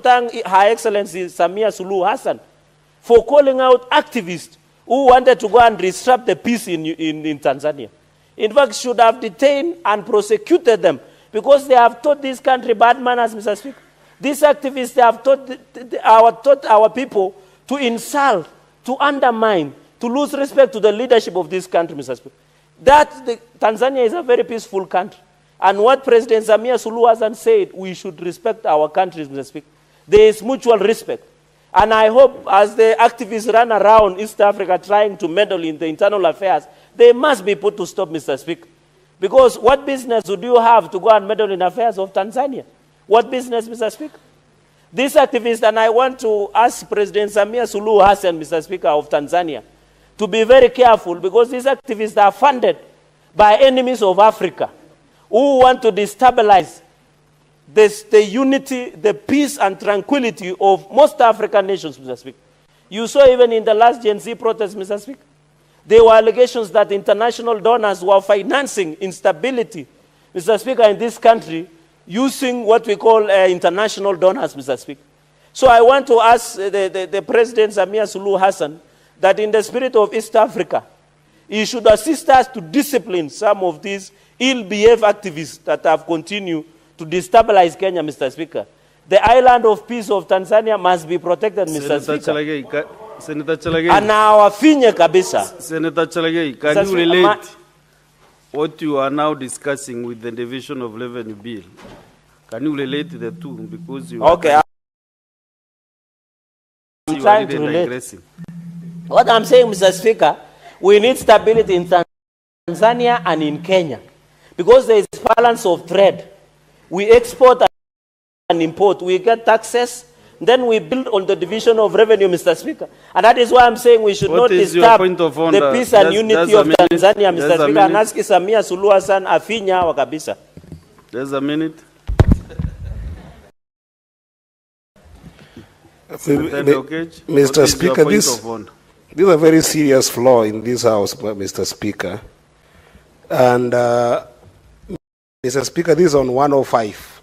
thank Her Excellency Samia Suluhu Hassan for calling out activists who wanted to go and disrupt the peace in Tanzania. In fact, should have detained and prosecuted them because they have taught this country bad manners, Mr. Speaker. These activists, they have taught our people to insult, to undermine, to lose respect to the leadership of this country, Mr. Speaker. Tanzania is a very peaceful country. And what President Samia Suluhu Hassan said, we should respect our countries, Mr. Speaker. There is mutual respect. And I hope as the activists run around East Africa trying to meddle in the internal affairs, they must be put to stop, Mr. Speaker. Because what business would you have to go and meddle in affairs of Tanzania? What business, Mr. Speaker? These activists, and I want to ask President Samia Suluhu Hassan, Mr. Speaker, of Tanzania, to be very careful because these activists are funded by enemies of Africa who want to destabilize the unity, the peace and tranquility of most African nations, Mr. Speaker. You saw even in the last Gen Z protest, Mr. Speaker, there were allegations that international donors were financing instability, Mr. Speaker, in this country using what we call international donors, Mr. Speaker. So I want to ask the President Samia Suluhu Hassan that in the spirit of East Africa, he should assist us to discipline some of these ill-behaved activists that have continued to destabilize Kenya, Mr. Speaker. The island of peace of Tanzania must be protected, Mr. Speaker. Senator Cherargei. And our finye kabisa. Senator Cherargei, can you relate what you are now discussing with the Division of Revenue Bill? Can you relate the two? Because you okay, I'm trying to relate. What I'm saying, Mr. Speaker, we need stability in Tanzania and in Kenya. Because there is balance of trade. We export and import. We get taxes. Then we build on the division of revenue, Mr. Speaker. And that is why I'm saying we should not disturb the peace and unity of Tanzania, Mr. Speaker. And ask Samia Suluhu Hassan afinya wa kabisa. There's a minute. Mr. Speaker, this is a very serious flaw in this House, Mr. Speaker. And, Mr. Speaker, this is on 105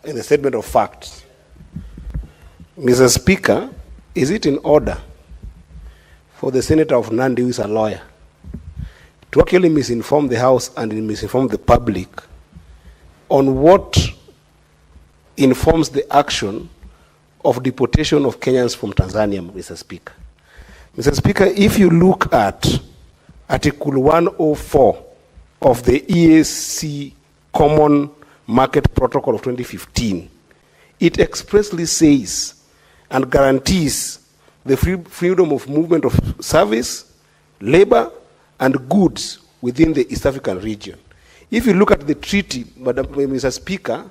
in the statement of facts. Mr. Speaker, is it in order for the Senator of Nandi, who is a lawyer, to actually misinform the House and misinform the public on what informs the action of deportation of Kenyans from Tanzania, Mr. Speaker? Mr. Speaker, if you look at Article 104 of the EAC Common Market Protocol of 2015, it expressly says and guarantees the freedom of movement of service, labor, and goods within the East African region. If you look at the treaty, Mr. Speaker,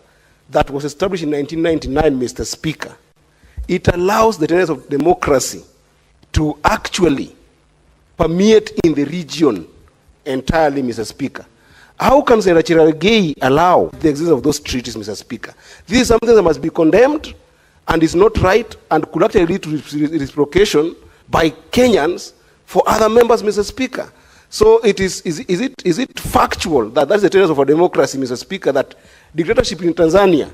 that was established in 1999, Mr. Speaker, it allows the tenets of democracy to actually permeate in the region entirely, Mr. Speaker. How can Senator Cherargei allow the existence of those treaties, Mr. Speaker? This is something that must be condemned and is not right and could actually lead to reciprocation by Kenyans for other members, Mr. Speaker. So is it factual that that's the tenets of our democracy, Mr. Speaker, that dictatorship in Tanzania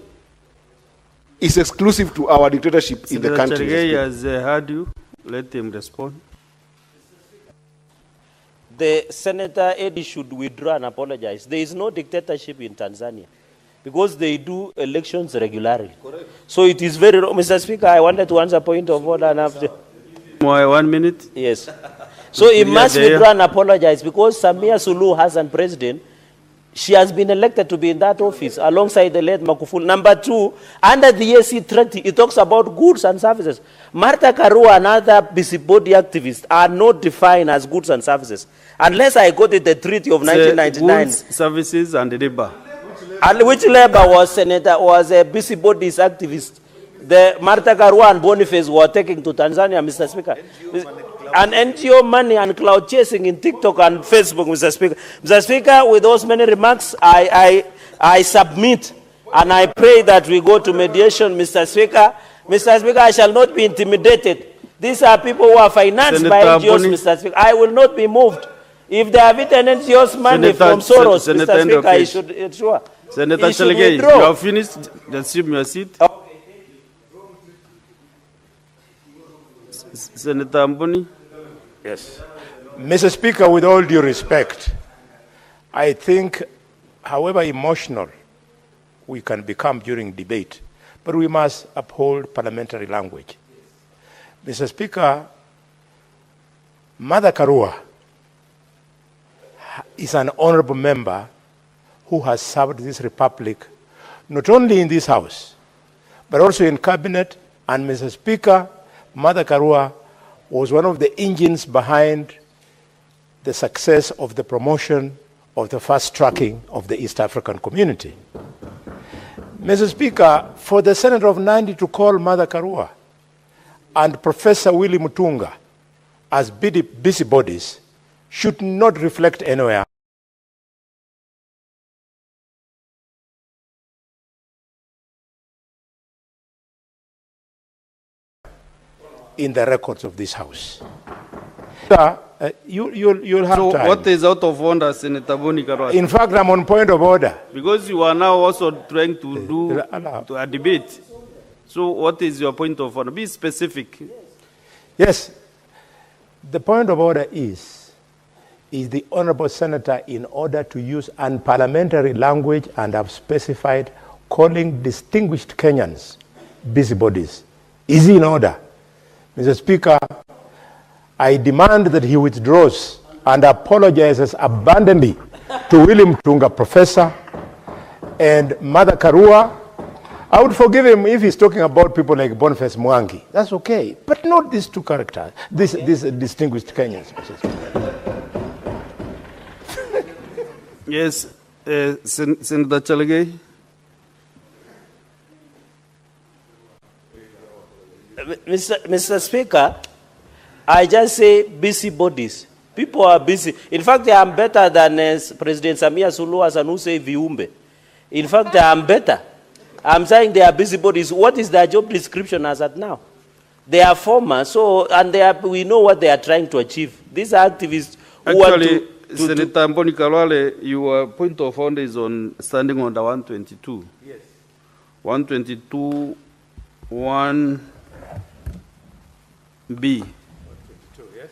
is exclusive to our dictatorship in the country? Senator Cherargei has heard you. Let him respond. The Senator Eddie should withdraw and apologize. There is no dictatorship in Tanzania because they do elections regularly. Correct. So it is very wrong. Mr. Speaker, I wanted to answer point of order and after. 1 minute? Yes. So he must withdraw and apologize because Samia Suluhu Hassan, president, she has been elected to be in that office alongside the late Magufuli. Number 2, under the EAC treaty, it talks about goods and services. Martha Karua and other busybody activists are not defined as goods and services. Unless I got it, the treaty of 1999. Goods, services, and labor. And which labor was a busybodies activist? The Martha Karua and Boniface were taking to Tanzania, Mr. Speaker. And NGO money and cloud chasing in TikTok and Facebook, Mr. Speaker. Mr. Speaker, with those many remarks, I submit and I pray that we go to mediation, Mr. Speaker. Mr. Speaker, I shall not be intimidated. These are people who are financed by NGOs, Mr. Speaker. I will not be moved. If they have eaten NGOs money from Soros, Mr. Speaker, I should ensure Senator Cherargei, you have finished. Assume your seat. Senator Amboni. Yes. Mr. Speaker, with all due respect, I think, however emotional we can become during debate, but we must uphold parliamentary language. Mr. Speaker, Mother Karua is an honorable member who has served this republic, not only in this house, but also in cabinet. And Mr. Speaker, Mother Karua was one of the engines behind the success of the promotion of the fast tracking of the East African community. Mr. Speaker, for the Senator of Nandi to call Mother Karua and Professor Willie Mutunga as busybodies should not reflect anywhere in the records of this House. You'll have so time. What is out of order, Senator Boni Karua? In fact, I'm on point of order. Because you are now also trying to do a debate. So what is your point of order? Be specific. Yes. The point of order is the Honorable Senator, in order to use unparliamentary language, and have specified calling distinguished Kenyans busybodies. Is he in order? Mr. Speaker, I demand that he withdraws and apologizes abundantly to William Tunga, Professor, and Mother Karua. I would forgive him if he's talking about people like Boniface Mwangi. That's okay. But not these two characters, these distinguished Kenyans. Yes, Senator Cherargei. Mr. Speaker, I just say busybodies. People are busy. In fact, I am better than President Samia Suluhu Hassan, who say viumbe. In fact, I am better. I'm saying they are busybodies. What is their job description as at now? They are former, so, and we know what they are trying to achieve. These are activists who actually, want to Senator Mboni Karua, your point of order is on standing under 122. Yes. 122, 1B. 122, yes.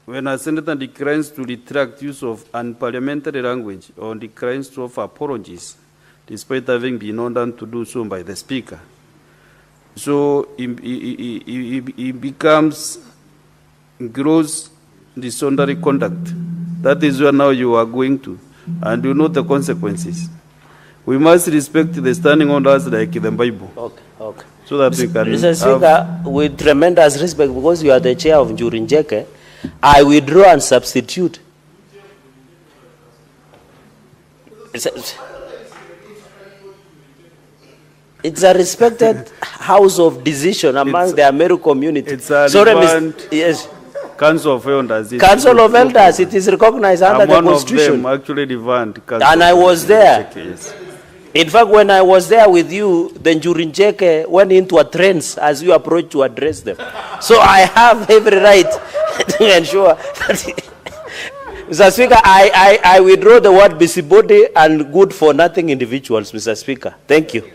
When a senator declines to retract use of unparliamentary language or declines to offer apologies, despite having been ordered to do so by the Speaker. So he becomes gross disorderly conduct. That is where now you are going to, and you know the consequences. We must respect the standing orders like the Bible. Okay, okay. So that we can Mr. Speaker, with tremendous respect, because you are the chair of Cherargei, I withdraw and substitute. It's a respected house of decision among the American community. It's a yes. Council of Elders. Council of Elders, it is recognized under the Constitution. One of them actually revamped. And I was there. Yes. In fact, when I was there with you, the Cherargei went into a trance as you approached to address them. So I have every right to ensure that Mr. Speaker, I withdraw the word busybody and good for nothing individuals, Mr. Speaker. Thank you.